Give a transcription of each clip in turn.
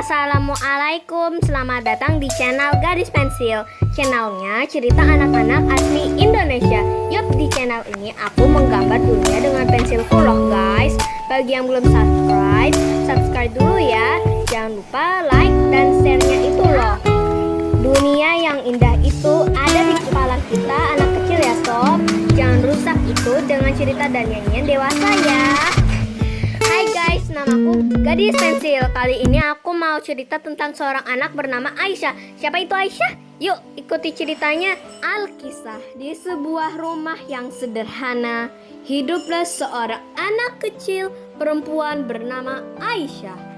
Assalamualaikum, selamat datang di channel Gadis Pensil. Channelnya cerita anak-anak asli Indonesia. Yup, di channel ini aku menggambar dunia dengan pensilku loh guys. Bagi yang belum subscribe, subscribe dulu ya. Jangan lupa like dan share-nya itu loh. Dunia yang indah itu ada di kepala kita anak kecil ya sob. Jangan rusak itu dengan cerita dan nyanyian dewasa ya. Hai guys, namaku Gadis Pensil. Kali ini aku mau cerita tentang seorang anak bernama Aisyah. Siapa itu Aisyah? Yuk ikuti ceritanya. Alkisah. Di sebuah rumah yang sederhana, hiduplah seorang anak kecil perempuan bernama Aisyah.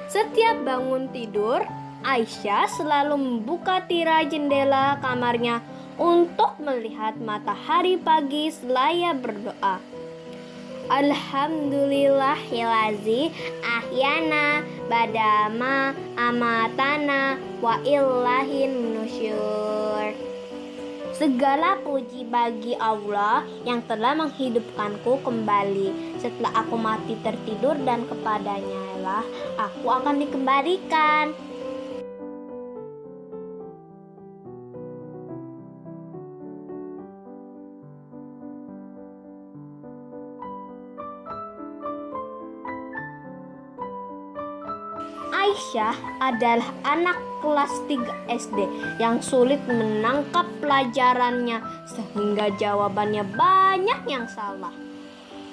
Setiap bangun tidur, Aisyah selalu membuka tirai jendela kamarnya untuk melihat matahari pagi selaya berdoa. Alhamdulillahilazi ahyana badama amatana wa illahin nusyur. Segala puji bagi Allah yang telah menghidupkanku kembali setelah aku mati tertidur, dan kepadanya lah aku akan dikembalikan. Aisyah adalah anak kelas 3 SD yang sulit menangkap pelajarannya sehingga jawabannya banyak yang salah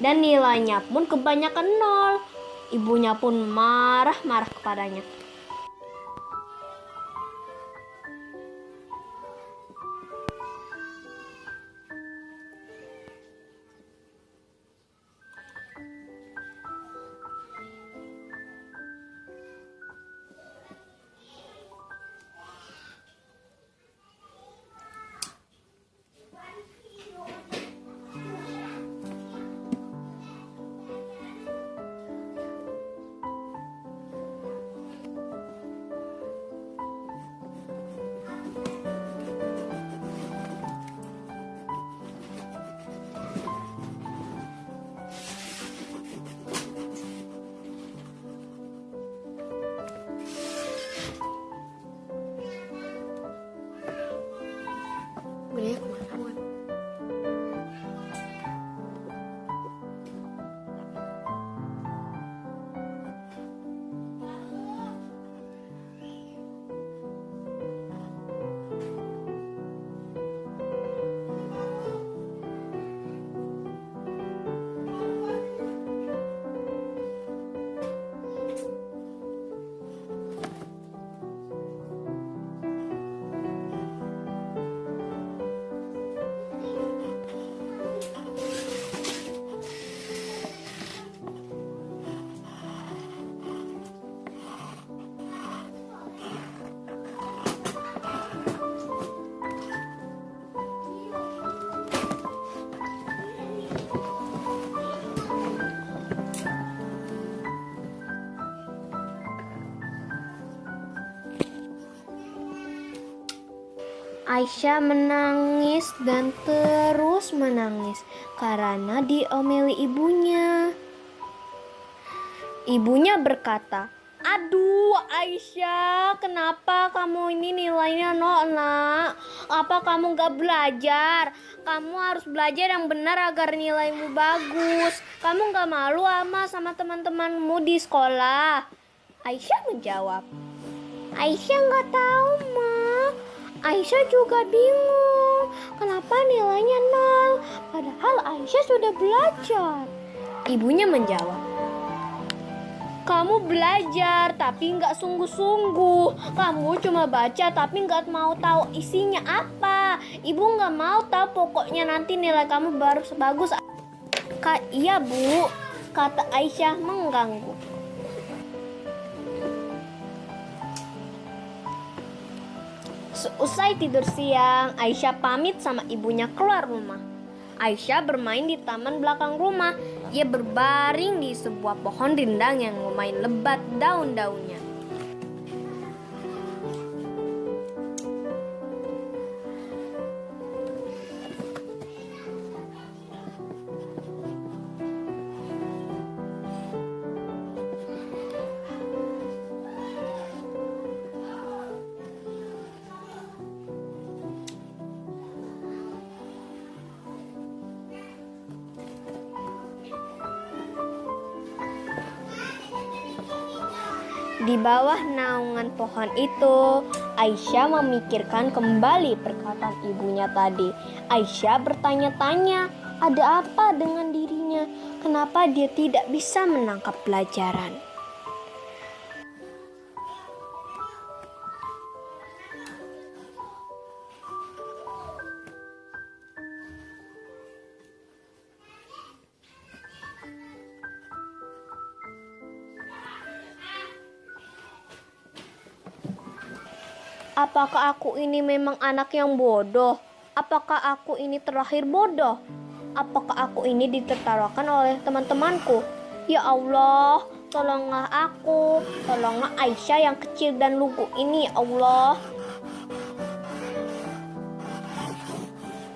dan nilainya pun kebanyakan nol. Ibunya pun marah-marah kepadanya. Aisyah menangis dan terus menangis karena diomeli ibunya. Ibunya berkata, "Aduh Aisyah, kenapa kamu ini nilainya nol nak? Apa kamu gak belajar? Kamu harus belajar yang benar agar nilaimu bagus. Kamu gak malu sama teman-temanmu di sekolah?" Aisyah menjawab, "Aisyah gak tahu ma. Aisyah juga bingung kenapa nilainya nol, padahal Aisyah sudah belajar." Ibunya menjawab, "Kamu belajar tapi nggak sungguh-sungguh. Kamu cuma baca tapi nggak mau tahu isinya apa. Ibu nggak mau tahu, pokoknya nanti nilai kamu baru sebagus." "Iya bu," kata Aisyah mengganggu. Seusai tidur siang, Aisyah pamit sama ibunya keluar rumah. Aisyah bermain di taman belakang rumah. Ia berbaring di sebuah pohon rindang yang lumayan lebat daun-daunnya. Di bawah naungan pohon itu, Aisyah memikirkan kembali perkataan ibunya tadi. Aisyah bertanya-tanya, ada apa dengan dirinya? Kenapa dia tidak bisa menangkap pelajaran? Apakah aku ini memang anak yang bodoh? Apakah aku ini terlahir bodoh? Apakah aku ini ditertawakan oleh teman-temanku? Ya Allah, tolonglah aku, tolonglah Aisyah yang kecil dan lugu ini, ya Allah.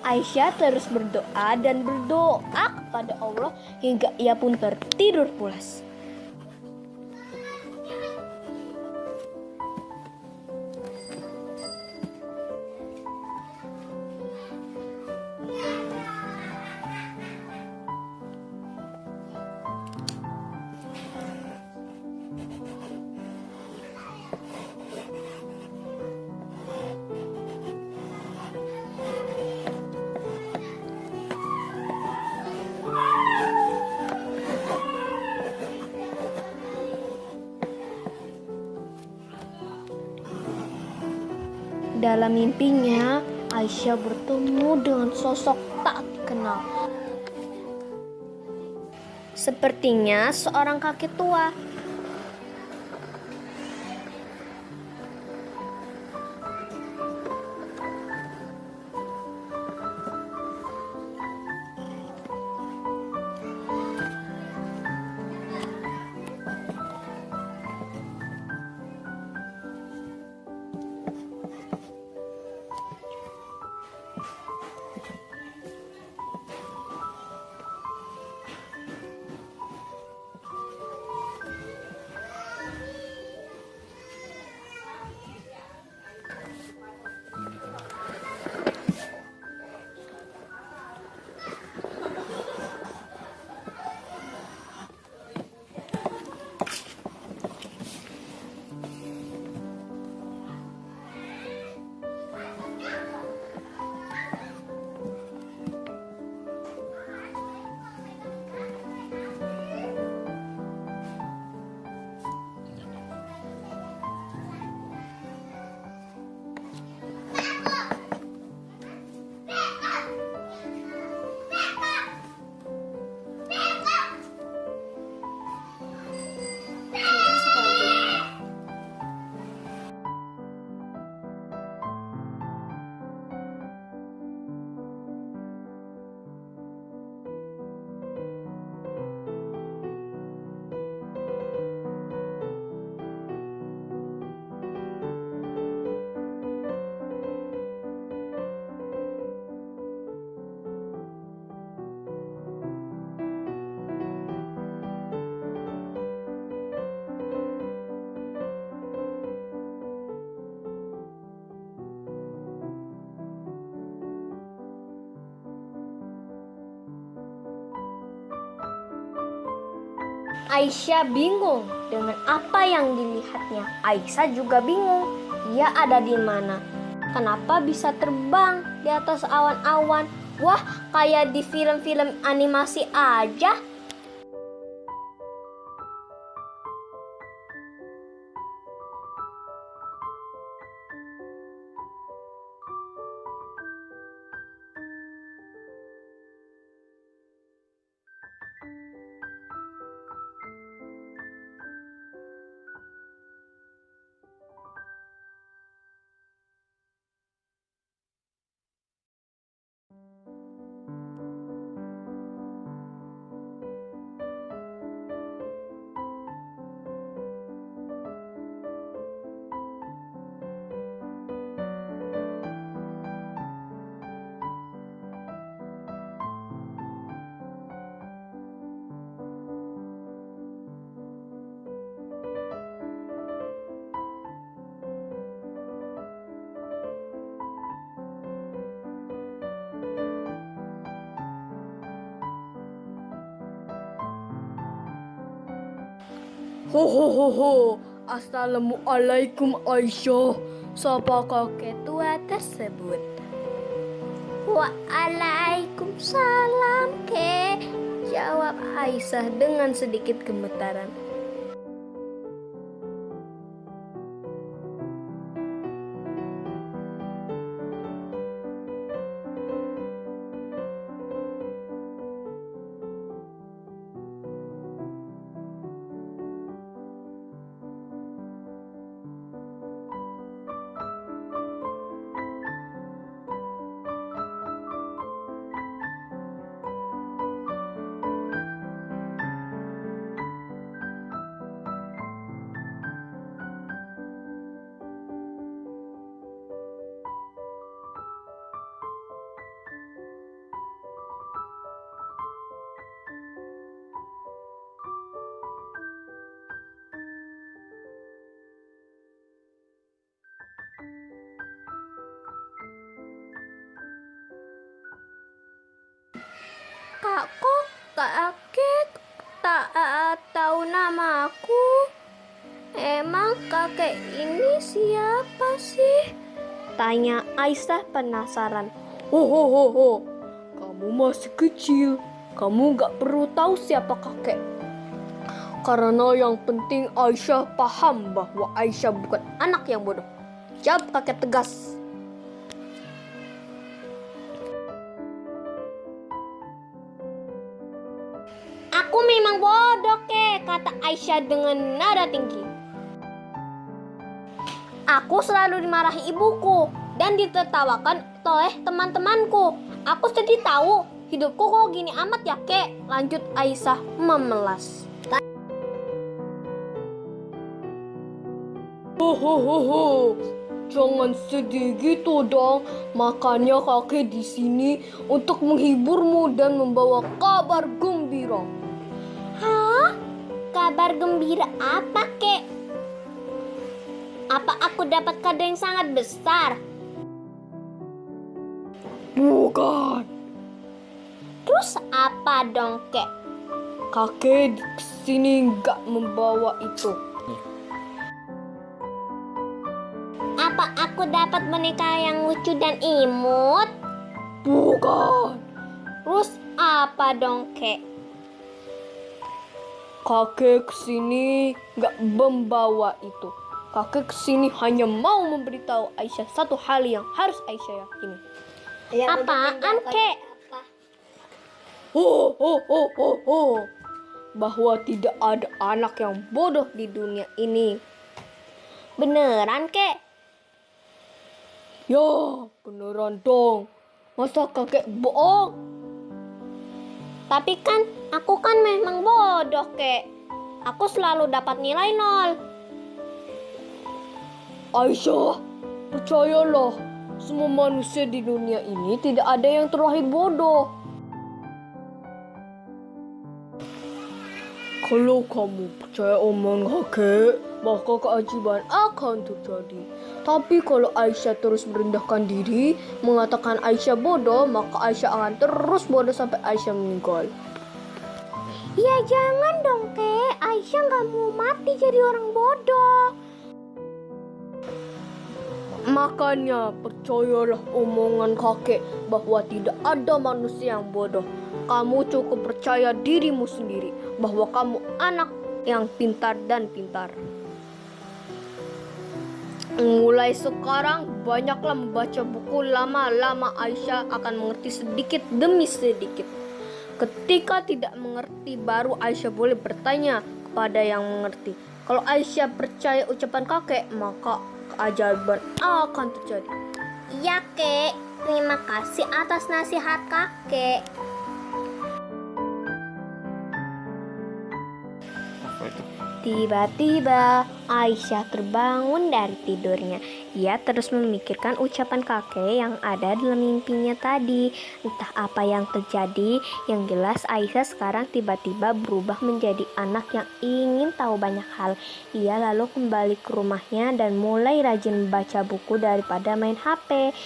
Aisyah terus berdoa dan berdoa kepada Allah hingga ia pun tertidur pulas. Dalam mimpinya, Aisyah bertemu dengan sosok tak dikenal. Sepertinya seorang kakek tua. Aisyah bingung dengan apa yang dilihatnya. Aisyah juga bingung, dia ada di mana? Kenapa bisa terbang di atas awan-awan? Wah, kayak di film-film animasi aja. Ho ho ho ho. Assalamualaikum Aisyah. Sapa kakek tua tersebut? Waalaikumsalam kek, jawab Aisyah dengan sedikit gemetaran. Kak, kok kakek tak tahu namaku? Emang kakek ini siapa sih? Tanya Aisyah penasaran. Oh, kamu masih kecil. Kamu gak perlu tahu siapa kakek. Karena yang penting Aisyah paham bahwa Aisyah bukan anak yang bodoh. Jawab kakek tegas. Aku memang bodoh, kek, kata Aisyah dengan nada tinggi. Aku selalu dimarahi ibuku dan ditertawakan oleh teman-temanku. Aku sedih tahu hidupku kok gini amat ya, kek, lanjut Aisyah memelas. Hohoho, jangan sedih gitu dong. Makanya kakek di sini untuk menghiburmu dan membawa kabar gembira. Hah? Kabar gembira apa, kek? Apa aku dapat kado yang sangat besar? Bukan. Terus apa dong, kek? Kakek di sini nggak membawa itu. Apa aku dapat boneka yang lucu dan imut? Bukan. Terus apa dong, kek? Kakek kesini gak membawa itu. Kakek kesini hanya mau memberitahu Aisyah satu hal yang harus Aisyah yakini. Apaan, kek? Bahwa tidak ada anak yang bodoh di dunia ini. Beneran, kek? Ya, beneran dong. Masa kakek bohong? Tapi kan aku kan memang bodoh, kek. Aku selalu dapat nilai 0. Aisyah, percayalah, semua manusia di dunia ini tidak ada yang terlahir bodoh. Kalau kamu percaya omongan kakek, maka keajaiban akan terjadi. Tapi kalau Aisyah terus merendahkan diri, mengatakan Aisyah bodoh, maka Aisyah akan terus bodoh sampai Aisyah meninggal. Ya jangan dong, kek. Aisyah gak mau mati jadi orang bodoh. Makanya percayalah omongan kakek bahwa tidak ada manusia yang bodoh. Kamu cukup percaya dirimu sendiri bahwa kamu anak yang pintar dan pintar. Mulai sekarang banyaklah membaca buku, lama-lama Aisyah akan mengerti sedikit demi sedikit. Ketika tidak mengerti, baru Aisyah boleh bertanya kepada yang mengerti. Kalau Aisyah percaya ucapan kakek, maka keajaiban akan terjadi. Iya, kek. Terima kasih atas nasihat kakek. Tiba-tiba Aisyah terbangun dari tidurnya. Ia terus memikirkan ucapan kakek yang ada dalam mimpinya tadi. Entah apa yang terjadi, yang jelas Aisyah sekarang tiba-tiba berubah menjadi anak yang ingin tahu banyak hal. Ia lalu kembali ke rumahnya dan mulai rajin membaca buku daripada main HP.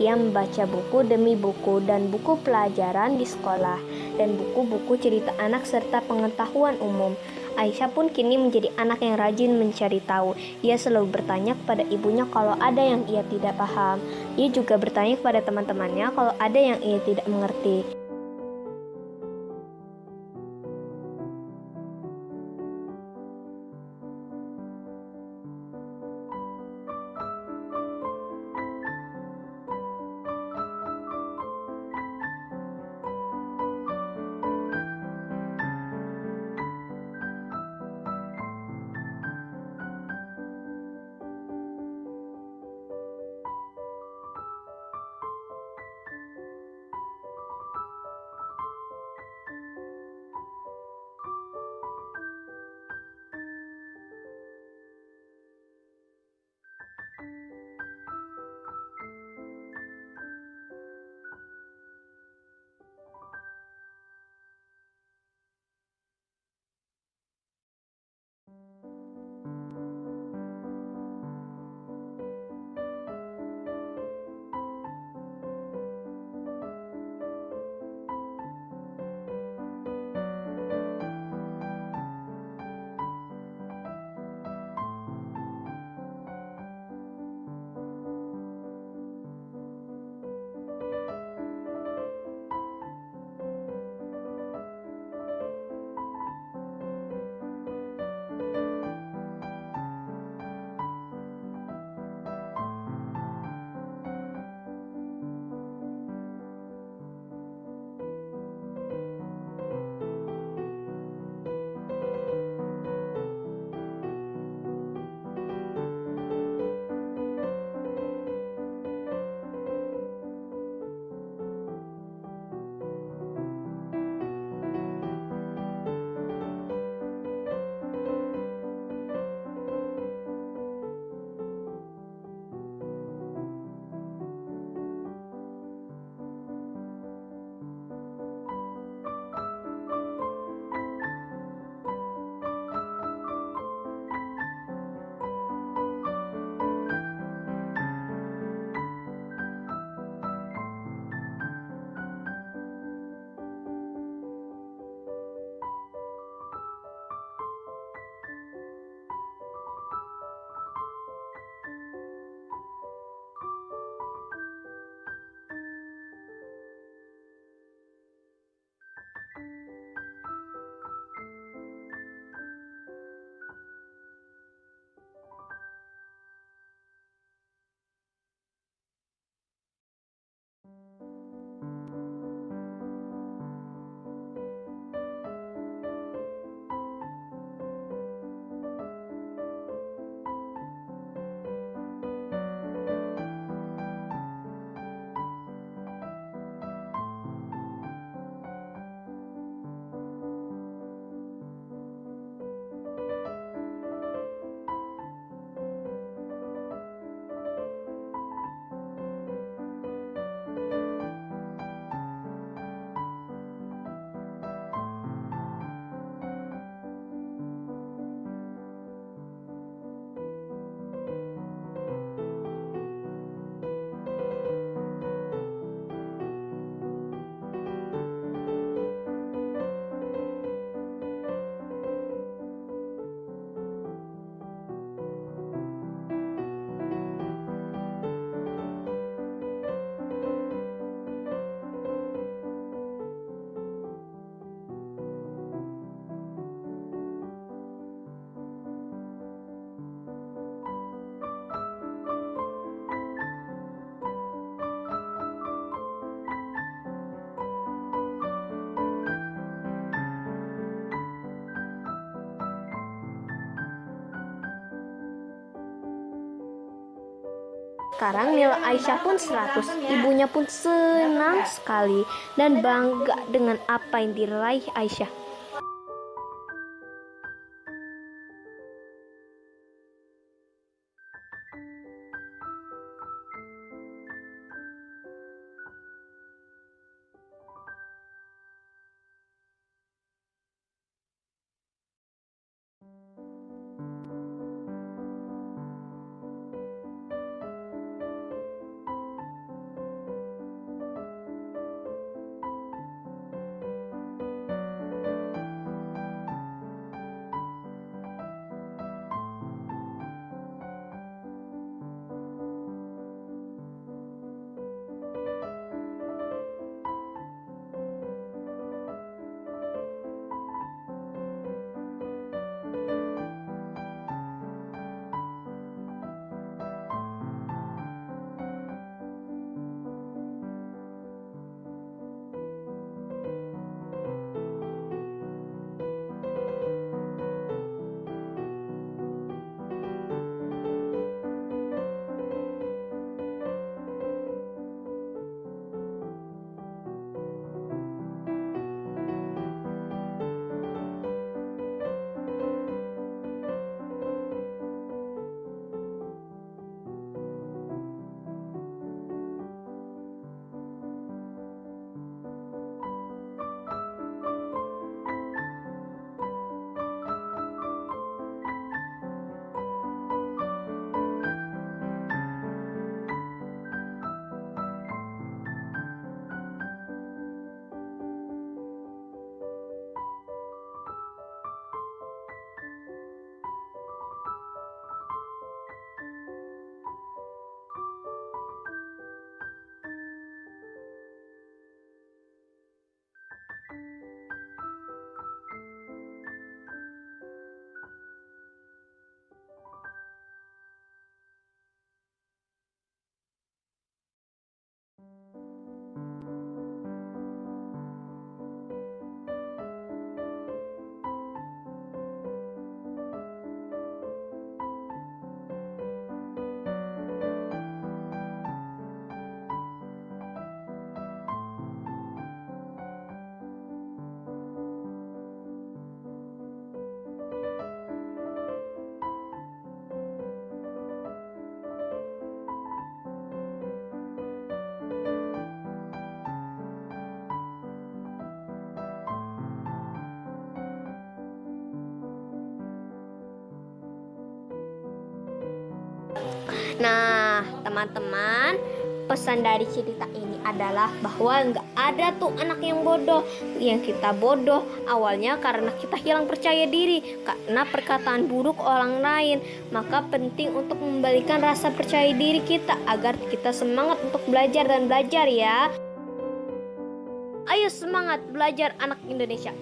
Ia membaca buku demi buku dan buku pelajaran di sekolah dan buku-buku cerita anak serta pengetahuan umum. Aisyah pun kini menjadi anak yang rajin mencari tahu. Ia selalu bertanya kepada ibunya kalau ada yang ia tidak paham. Ia juga bertanya kepada teman-temannya kalau ada yang ia tidak mengerti. Sekarang nilai Aisyah pun 100. Ibunya pun senang sekali dan bangga dengan apa yang diraih Aisyah. Nah, teman-teman, pesan dari cerita ini adalah bahwa nggak ada tuh anak yang bodoh. Yang kita bodoh awalnya karena kita hilang percaya diri karena perkataan buruk orang lain. Maka penting untuk membalikan rasa percaya diri kita agar kita semangat untuk belajar dan belajar ya. Ayo semangat belajar anak Indonesia.